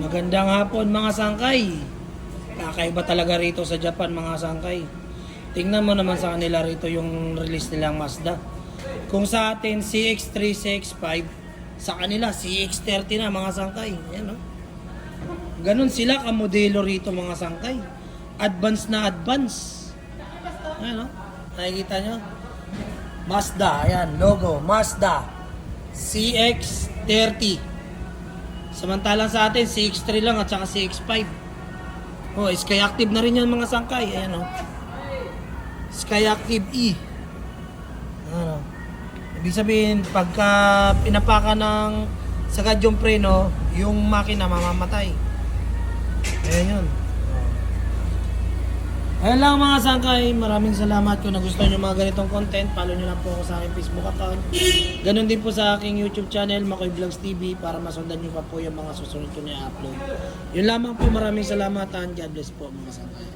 Magandang hapon mga sangkay. Kakaiba talaga rito sa Japan mga sangkay. Tingnan mo naman sa kanila rito yung release nilang Mazda. Kung sa atin CX-365, sa kanila CX-30 na mga sangkay. Ayan, no? Ganon sila kamodelo rito mga sangkay. Advance na advance. Ayan, no? Nakikita nyo? Mazda, ayan, logo, Mazda CX-30. Samantalang sa atin, CX-3 lang at saka CX-5. Oh, Sky Active na rin yan mga sangkay. Ayan, oh. Sky Active E. Ano? Ibig sabihin, pagka pinapaka ng sagad yung preno, yung makina mamamatay. Ayan yun. Ayan lang mga sangkay, maraming salamat kung nagustuhan nyo mga ganitong content. Follow nyo lang po ako sa aking Facebook account. Ganon din po sa aking YouTube channel, Makoy Vlogs TV, para masundan nyo pa po yung mga susunod ko na i-upload. Yun lamang po, maraming salamat and God bless po mga sangkay.